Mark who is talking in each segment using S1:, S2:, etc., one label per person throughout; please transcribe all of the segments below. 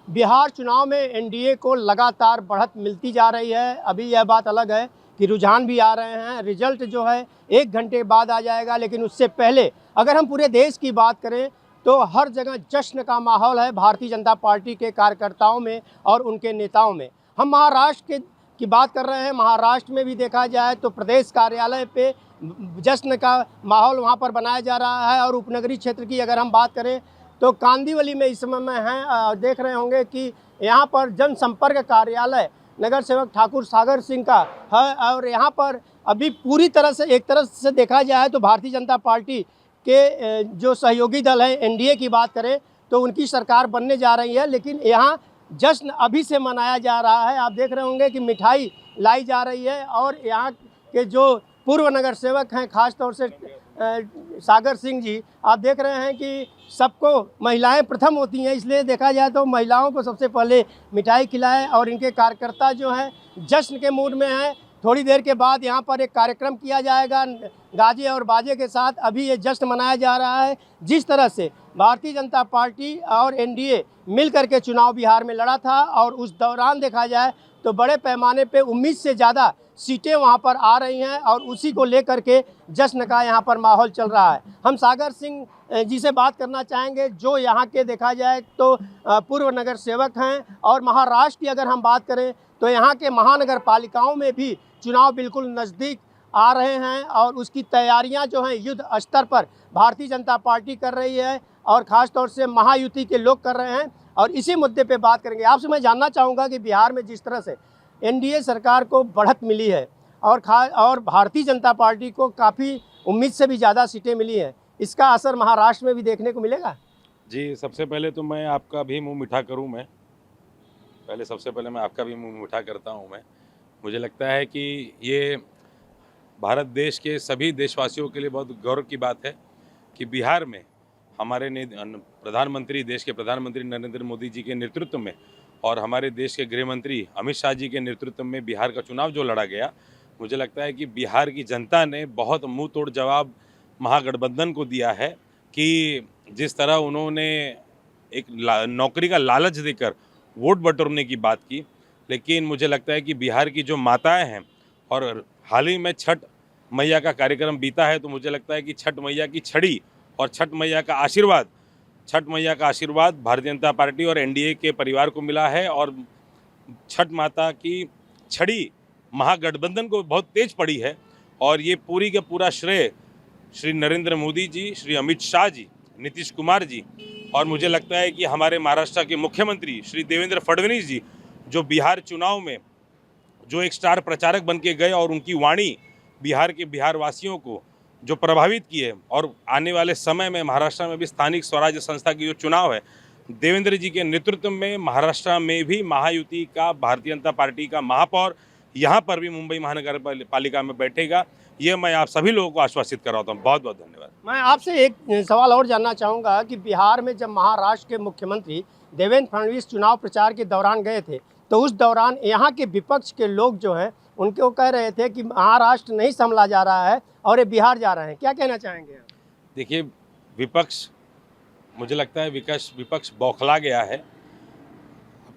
S1: बिहार चुनाव में एनडीए को लगातार बढ़त मिलती जा रही है। अभी यह बात अलग है कि रुझान भी आ रहे हैं, रिजल्ट जो है 1 घंटे बाद आ जाएगा, लेकिन उससे पहले अगर हम पूरे देश की बात करें तो हर जगह जश्न का माहौल है भारतीय जनता पार्टी के कार्यकर्ताओं में और उनके नेताओं में। हम महाराष्ट्र की बात कर रहे हैं। महाराष्ट्र में भी देखा जाए तो प्रदेश कार्यालय पे जश्न का माहौल वहाँ पर बनाया जा रहा है। और उपनगरीय क्षेत्र की अगर हम बात करें तो कांदिवली में इस समय में हैं, देख रहे होंगे कि यहाँ पर जनसंपर्क कार्यालय नगर सेवक ठाकुर सागर सिंह का है। और यहाँ पर अभी पूरी तरह से एक तरफ से देखा जाए तो भारतीय जनता पार्टी के जो सहयोगी दल है, एनडीए की बात करें तो उनकी सरकार बनने जा रही है, लेकिन यहाँ जश्न अभी से मनाया जा रहा है। आप देख रहे होंगे कि मिठाई लाई जा रही है और यहाँ के जो पूर्व नगर सेवक हैं, खास तौर से सागर सिंह जी, आप देख रहे हैं कि सबको महिलाएं प्रथम होती हैं, इसलिए देखा जाए तो महिलाओं को सबसे पहले मिठाई खिलाएं और इनके कार्यकर्ता जो हैं जश्न के मूड में हैं। थोड़ी देर के बाद यहाँ पर एक कार्यक्रम किया जाएगा गाजे और बाजे के साथ। अभी ये जश्न मनाया जा रहा है। जिस तरह से भारतीय जनता पार्टी और एनडीए मिलकर के चुनाव बिहार में लड़ा था और उस दौरान देखा जाए तो बड़े पैमाने पे उम्मीद से ज़्यादा सीटें वहां पर आ रही हैं और उसी को लेकर के जश्न का यहां पर माहौल चल रहा है। हम सागर सिंह जी से बात करना चाहेंगे जो यहां के देखा जाए तो पूर्व नगर सेवक हैं। और महाराष्ट्र की अगर हम बात करें तो यहां के महानगर पालिकाओं में भी चुनाव बिल्कुल नज़दीक आ रहे हैं और उसकी तैयारियां जो हैं युद्ध स्तर पर भारतीय जनता पार्टी कर रही है और ख़ास तौर से महायुति के लोग कर रहे हैं। और इसी मुद्दे पे बात करेंगे। आपसे मैं जानना चाहूँगा कि बिहार में जिस तरह से एनडीए सरकार को बढ़त मिली है और भारतीय जनता पार्टी को काफ़ी उम्मीद से भी ज़्यादा सीटें मिली हैं, इसका असर महाराष्ट्र में भी देखने को मिलेगा?
S2: जी, सबसे पहले तो मैं आपका भी मुंह मीठा करूं। सबसे पहले मैं आपका भी मुंह मीठा करता हूं। मुझे लगता है कि ये भारत देश के सभी देशवासियों के लिए बहुत गौरव की बात है कि बिहार में हमारे देश के प्रधानमंत्री नरेंद्र मोदी जी के नेतृत्व में और हमारे देश के गृह मंत्री अमित शाह जी के नेतृत्व में बिहार का चुनाव जो लड़ा गया, मुझे लगता है कि बिहार की जनता ने बहुत मुंह तोड़ जवाब महागठबंधन को दिया है कि जिस तरह उन्होंने एक नौकरी का लालच देकर वोट बटोरने की बात की। लेकिन मुझे लगता है कि बिहार की जो माताएं हैं और हाल ही में छठ मैया का कार्यक्रम बीता है, तो मुझे लगता है कि छठ मैया की छड़ी और छठ मैया का आशीर्वाद भारतीय जनता पार्टी और एनडीए के परिवार को मिला है। और छठ माता की छड़ी महागठबंधन को बहुत तेज पड़ी है। और ये पूरी का पूरा श्रेय श्री नरेंद्र मोदी जी, श्री अमित शाह जी, नीतीश कुमार जी और मुझे लगता है कि हमारे महाराष्ट्र के मुख्यमंत्री श्री देवेंद्र फडणवीस जी, जो बिहार चुनाव में जो एक स्टार प्रचारक बन के गए और उनकी वाणी बिहार वासियों को जो प्रभावित किए। और आने वाले समय में महाराष्ट्र में भी स्थानिक स्वराज्य संस्था की जो चुनाव है, देवेंद्र जी के नेतृत्व में महाराष्ट्र में भी महायुति का भारतीय जनता पार्टी का महापौर यहाँ पर भी मुंबई महानगर पालिका में बैठेगा। ये मैं आप सभी लोगों को आश्वासित कर रहा हूँ। बहुत बहुत धन्यवाद।
S1: मैं आपसे एक सवाल और जानना चाहूँगा कि बिहार में जब महाराष्ट्र के मुख्यमंत्री देवेंद्र फडणवीस चुनाव प्रचार के दौरान गए थे तो उस दौरान यहाँ के विपक्ष के लोग जो हैं उनको कह रहे थे कि महाराष्ट्र नहीं संभला जा रहा है और ये बिहार जा रहे हैं। क्या कहना चाहेंगे?
S2: देखिए, मुझे लगता है विपक्ष बौखला गया है।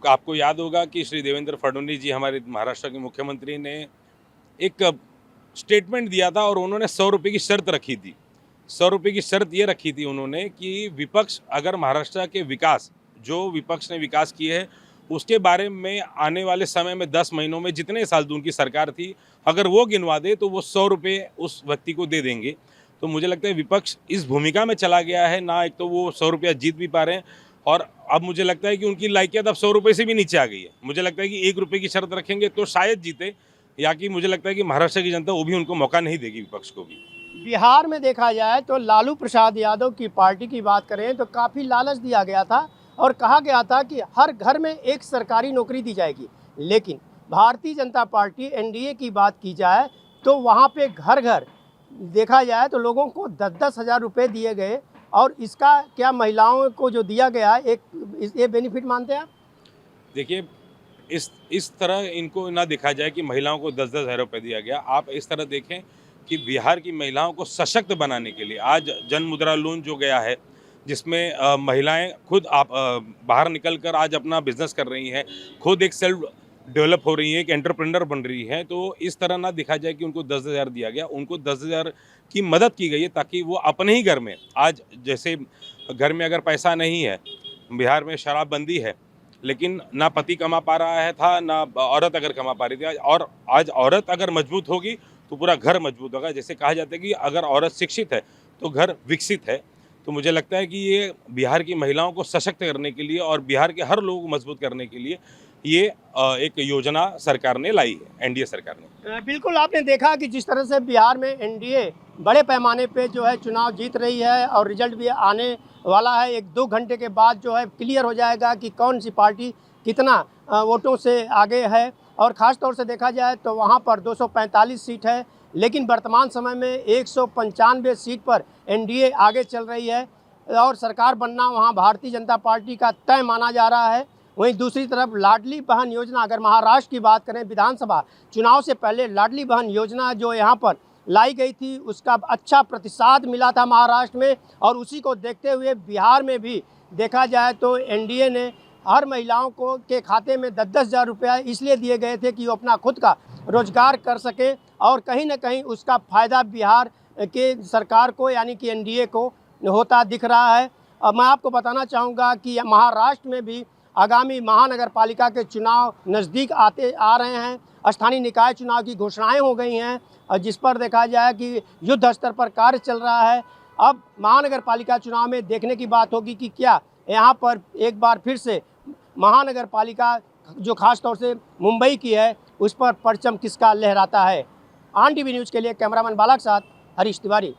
S2: आपको याद होगा कि श्री देवेंद्र फडणवीस जी, हमारे महाराष्ट्र के मुख्यमंत्री, ने एक स्टेटमेंट दिया था और उन्होंने 100 रुपये की शर्त रखी थी। 100 रुपये की शर्त ये रखी थी उन्होंने कि विपक्ष अगर महाराष्ट्र के विकास, जो विपक्ष ने विकास किए है उसके बारे में आने वाले समय में 10 महीनों में जितने साल उनकी सरकार थी, अगर वो गिनवा दे तो वो 100 रुपये उस व्यक्ति को दे देंगे। तो मुझे लगता है विपक्ष इस भूमिका में चला गया है ना। एक तो वो 100 रुपया जीत भी पा रहे हैं और अब मुझे लगता है कि उनकी लायकियत अब 100 रुपये से भी नीचे आ गई है। मुझे लगता है कि 1 रुपये की शर्त रखेंगे तो शायद जीते, या कि मुझे लगता है कि महाराष्ट्र की जनता वो भी उनको मौका नहीं देगी, विपक्ष को भी।
S1: बिहार में देखा जाए तो लालू प्रसाद यादव की पार्टी की बात करें तो काफ़ी लालच दिया गया था और कहा गया था कि हर घर में एक सरकारी नौकरी दी जाएगी। लेकिन भारतीय जनता पार्टी एनडीए की बात की जाए तो वहाँ पे घर घर देखा जाए तो लोगों को 10-10 हज़ार रुपये दिए गए। और इसका क्या महिलाओं को जो दिया गया ये बेनिफिट मानते हैं आप?
S2: देखिए, इस तरह इनको ना देखा जाए कि महिलाओं को 10-10 हज़ार रुपये दिया गया। आप इस तरह देखें कि बिहार की महिलाओं को सशक्त बनाने के लिए आज जन मुद्रा लोन जो गया है, जिसमें महिलाएं खुद बाहर निकलकर आज अपना बिजनेस कर रही हैं, खुद एक सेल्फ डेवलप हो रही हैं, एक एंटरप्रेन्योर बन रही हैं। तो इस तरह ना दिखा जाए कि उनको 10,000 दिया गया, उनको 10,000 की मदद की गई है ताकि वो अपने ही घर में, आज जैसे घर में अगर पैसा नहीं है, बिहार में शराबबंदी है, लेकिन ना पति कमा पा रहा है था, ना औरत अगर कमा पा रही थी, और आज औरत अगर मजबूत होगी तो पूरा घर मजबूत होगा। जैसे कहा जाता है कि अगर औरत शिक्षित है तो घर विकसित है। तो मुझे लगता है कि ये बिहार की महिलाओं को सशक्त करने के लिए और बिहार के हर लोगों को मजबूत करने के लिए ये एक योजना सरकार ने लाई है, एनडीए सरकार ने।
S1: बिल्कुल, आपने देखा कि जिस तरह से बिहार में एनडीए बड़े पैमाने पे जो है चुनाव जीत रही है और रिजल्ट भी आने वाला है। 1-2 घंटे के बाद जो है क्लियर हो जाएगा कि कौन सी पार्टी कितना वोटों से आगे है। और ख़ास तौर से देखा जाए तो वहाँ पर 245 सीट है, लेकिन वर्तमान समय में 195 सीट पर एनडीए आगे चल रही है और सरकार बनना वहाँ भारतीय जनता पार्टी का तय माना जा रहा है। वहीं दूसरी तरफ लाडली बहन योजना, अगर महाराष्ट्र की बात करें, विधानसभा चुनाव से पहले लाडली बहन योजना जो यहाँ पर लाई गई थी उसका अच्छा प्रतिसाद मिला था महाराष्ट्र में, और उसी को देखते हुए बिहार में भी देखा जाए तो एनडीए ने हर महिलाओं को के खाते में 10-10 हज़ार रुपया इसलिए दिए गए थे कि वो अपना खुद का रोजगार कर सके, और कहीं ना कहीं उसका फ़ायदा बिहार के सरकार को यानी कि एनडीए को होता दिख रहा है। अब मैं आपको बताना चाहूँगा कि महाराष्ट्र में भी आगामी महानगर पालिका के चुनाव नज़दीक आते आ रहे हैं। स्थानीय निकाय चुनाव की घोषणाएं हो गई हैं, और जिस पर देखा जाए कि युद्ध स्तर पर कार्य चल रहा है। अब महानगर पालिका चुनाव में देखने की बात होगी कि क्या यहाँ पर एक बार फिर से महानगर पालिका जो खास तौर से मुंबई की है उस पर परचम किसका लहराता है। आन टीवी न्यूज़ के लिए कैमरामैन बाला के साथ हरीश तिवारी।